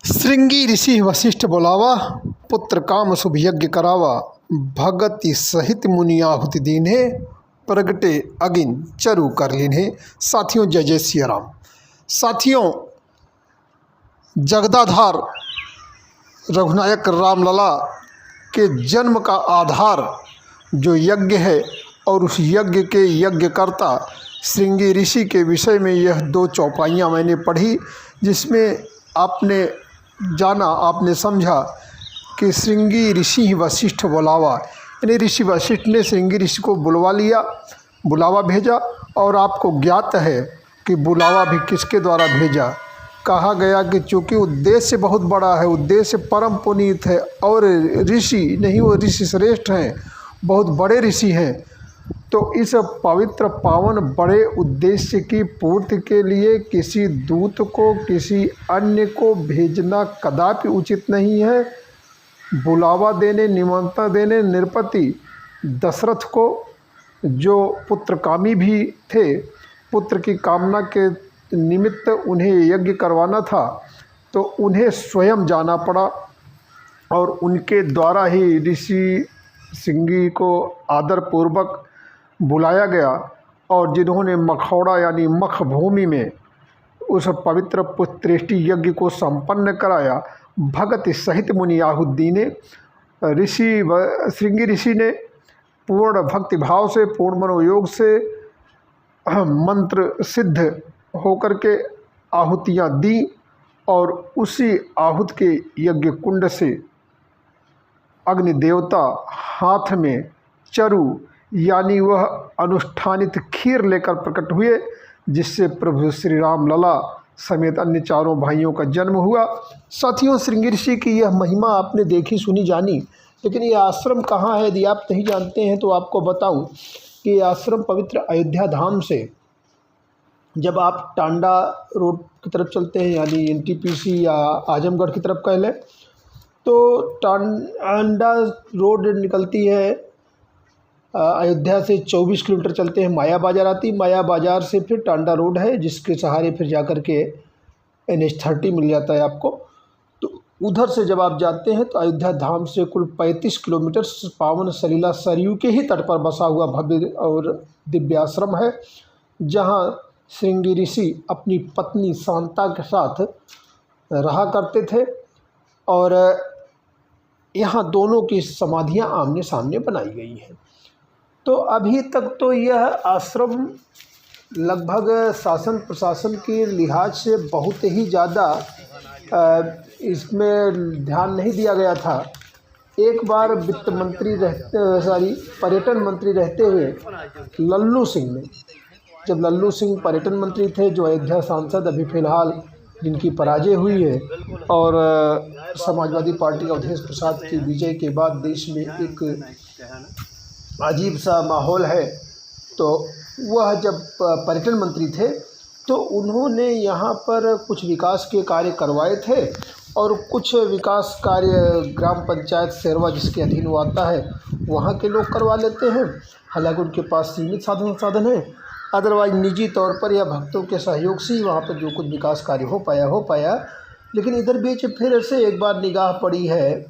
श्रृंगी ऋषि वशिष्ठ बोलावा, पुत्र काम शुभ यज्ञ करावा। भगति सहित मुनि आहुति दीन्हे, प्रगटे अगिन चरु कर लीन्हे। साथियों, जय जय सिया राम। साथियों, जगदाधार रघुनायक रामलला के जन्म का आधार जो यज्ञ है और उस यज्ञ के यज्ञकर्ता श्रृंगी ऋषि के विषय में यह दो चौपाइयाँ मैंने पढ़ी, जिसमें आपने जाना, आपने समझा कि श्रृंगी ऋषि ही वशिष्ठ बुलावा, यानी ऋषि वशिष्ठ ने श्रृंगी ऋषि को बुलवा लिया, बुलावा भेजा। और आपको ज्ञात है कि बुलावा भी किसके द्वारा भेजा। कहा गया कि चूँकि उद्देश्य बहुत बड़ा है, उद्देश्य परम पुनीत है और ऋषि नहीं, वो ऋषि श्रेष्ठ हैं, बहुत बड़े ऋषि हैं, तो इस पवित्र पावन बड़े उद्देश्य की पूर्ति के लिए किसी दूत को, किसी अन्य को भेजना कदापि उचित नहीं है। बुलावा देने, निमंत्रण देने नृपति दशरथ को, जो पुत्रकामी भी थे, पुत्र की कामना के निमित्त उन्हें यज्ञ करवाना था, तो उन्हें स्वयं जाना पड़ा और उनके द्वारा ही ऋषि श्रृंगी को आदरपूर्वक बुलाया गया। और जिन्होंने मखौड़ा यानी मख भूमि में उस पवित्र पुत्रेष्टि यज्ञ को संपन्न कराया, भगति सहित मुनि आहुति दीने। श्रृंगी ऋषि ने पूर्ण भक्ति भाव से, पूर्ण मनोयोग से मंत्र सिद्ध होकर के आहुतियाँ दी और उसी आहुत के यज्ञ कुंड से अग्नि देवता हाथ में चरु यानी वह अनुष्ठानित खीर लेकर प्रकट हुए, जिससे प्रभु श्री राम लला समेत अन्य चारों भाइयों का जन्म हुआ। साथियों, श्रृंगी ऋषि की यह महिमा आपने देखी, सुनी, जानी, लेकिन ये आश्रम कहाँ है यदि आप नहीं जानते हैं तो आपको बताऊं कि ये आश्रम पवित्र अयोध्या धाम से जब आप टांडा रोड की तरफ चलते हैं, यानी NTPC या आजमगढ़ की तरफ कह लें, तो टांडा रोड निकलती है अयोध्या से 24 किलोमीटर चलते हैं, माया बाज़ार आती, माया बाज़ार से फिर टांडा रोड है, जिसके सहारे फिर जाकर के NH30 मिल जाता है आपको। तो उधर से जब आप जाते हैं तो अयोध्या धाम से कुल 35 किलोमीटर पावन सलीला सरयू के ही तट पर बसा हुआ भव्य और दिव्य आश्रम है, जहाँ श्रृंगी ऋषि अपनी पत्नी शांता के साथ रहा करते थे। और यहाँ दोनों की समाधियाँ आमने सामने बनाई गई हैं। तो अभी तक तो यह आश्रम लगभग शासन प्रशासन के लिहाज से बहुत ही ज़्यादा इसमें ध्यान नहीं दिया गया था। एक बार वित्त मंत्री पर्यटन मंत्री रहते हुए लल्लू सिंह ने, जब लल्लू सिंह पर्यटन मंत्री थे, जो अयोध्या सांसद अभी फ़िलहाल जिनकी पराजय हुई है, और समाजवादी पार्टी का अवधेश प्रसाद की विजय के बाद देश में एक अजीब सा माहौल है, तो वह जब पर्यटन मंत्री थे तो उन्होंने यहाँ पर कुछ विकास के कार्य करवाए थे और कुछ विकास कार्य ग्राम पंचायत शेरवा जिसके अधीन वो आता है वहाँ के लोग करवा लेते हैं। हालांकि उनके पास सीमित साधन है, अदरवाइज निजी तौर पर या भक्तों के सहयोग से ही वहाँ पर जो कुछ विकास कार्य हो पाया। लेकिन इधर बीच फिर से एक बार निगाह पड़ी है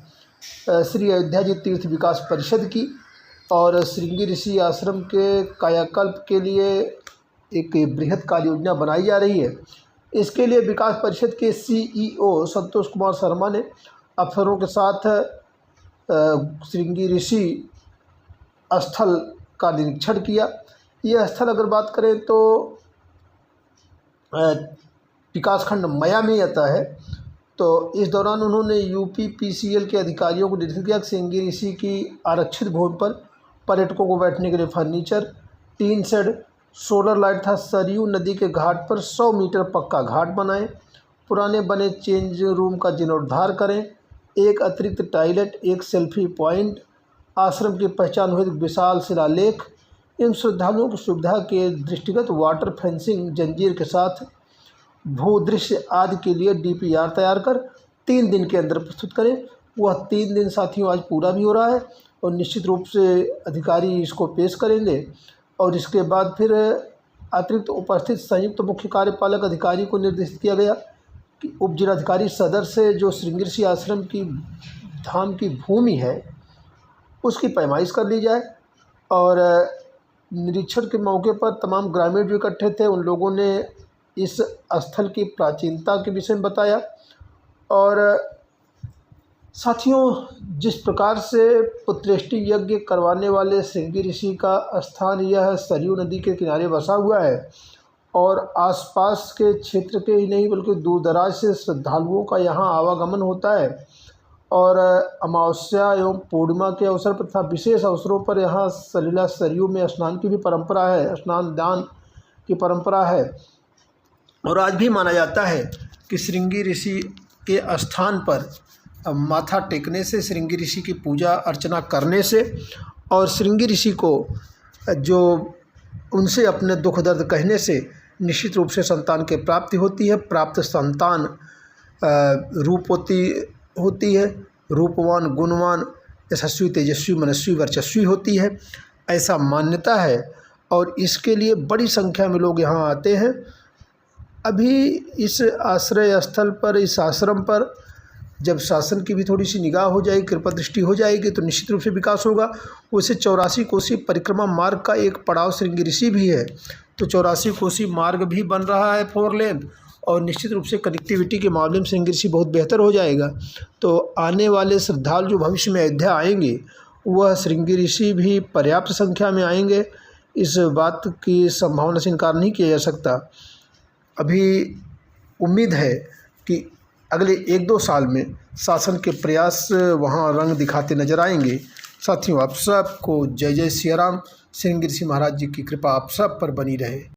श्री अयोध्या जी तीर्थ विकास परिषद की, और श्रृंगी ऋषि आश्रम के कायाकल्प के लिए एक बृहद कार्य योजना बनाई जा रही है। इसके लिए विकास परिषद के CEO संतोष कुमार शर्मा ने अफसरों के साथ श्रृंगी ऋषि स्थल का निरीक्षण किया। यह स्थल अगर बात करें तो विकासखंड मया में आता है। तो इस दौरान उन्होंने UPPCL के अधिकारियों को निर्देशित किया कि श्रृंगी ऋषि की आरक्षित भूमि पर पर्यटकों को बैठने के लिए furniture, tin shed, solar light था सरयू नदी के घाट पर 100 मीटर पक्का घाट बनाएं, पुराने बने चेंज रूम का जीर्णोद्धार करें, एक अतिरिक्त टॉयलेट, एक सेल्फी पॉइंट, आश्रम की पहचान हुई विशाल शिलालेख, इन श्रद्धालुओं की सुविधा के दृष्टिगत वाटर फेंसिंग जंजीर के साथ भूदृश्य आदि के लिए DPR तैयार कर 3 दिन के अंदर प्रस्तुत करें। वह 3 दिन साथियों आज पूरा भी हो रहा है और निश्चित रूप से अधिकारी इसको पेश करेंगे। और इसके बाद फिर अतिरिक्त उपस्थित संयुक्त मुख्य कार्यपालक अधिकारी को निर्देशित किया गया कि उप जिलाधिकारी सदर से जो श्रृंगी ऋषि आश्रम की धाम की भूमि है उसकी पैमाइश कर ली जाए। और निरीक्षण के मौके पर तमाम ग्रामीण जो इकट्ठे थे उन लोगों ने इस स्थल की प्राचीनता के विषय में बताया। और साथियों, जिस प्रकार से पुत्रेष्टि यज्ञ करवाने वाले श्रृंगी ऋषि का स्थान यह सरयू नदी के किनारे बसा हुआ है और आसपास के क्षेत्र के ही नहीं बल्कि दूर दराज से श्रद्धालुओं का यहाँ आवागमन होता है। और अमावस्या एवं पूर्णिमा के अवसर पर तथा विशेष अवसरों पर यहाँ सलीला सरयू में स्नान की भी परंपरा है, स्नान दान की परंपरा है। और आज भी माना जाता है कि श्रृंगी ऋषि के स्थान पर माथा टेकने से, श्रृंगी ऋषि की पूजा अर्चना करने से और श्रृंगी ऋषि को जो उनसे अपने दुख दर्द कहने से निश्चित रूप से संतान की प्राप्ति होती है। प्राप्त संतान रूपवती होती है, रूपवान, गुणवान, यशस्वी, तेजस्वी, मनस्वी, वर्चस्वी होती है, ऐसा मान्यता है। और इसके लिए बड़ी संख्या में लोग यहाँ आते हैं। अभी इस आश्रय स्थल पर, इस आश्रम पर जब शासन की भी थोड़ी सी निगाह हो जाएगी, कृपा दृष्टि हो जाएगी तो निश्चित रूप से विकास होगा। वैसे 84 कोसी परिक्रमा मार्ग का एक पड़ाव श्रृंगी ऋषि भी है, तो 84 कोसी मार्ग भी बन रहा है 4 लेन, और निश्चित रूप से कनेक्टिविटी के मामले में श्रृंगी ऋषि बहुत बेहतर हो जाएगा। तो आने वाले श्रद्धालु जो भविष्य में अयोध्या आएंगे वह श्रृंगी ऋषि भी पर्याप्त संख्या में आएंगे, इस बात की संभावना से इनकार नहीं किया जा सकता। अभी उम्मीद है कि अगले 1-2 साल में शासन के प्रयास वहाँ रंग दिखाते नजर आएंगे। साथियों, आप सबको जय जय सिया राम। श्रृंगी ऋषि महाराज जी की कृपा आप सब पर बनी रहे।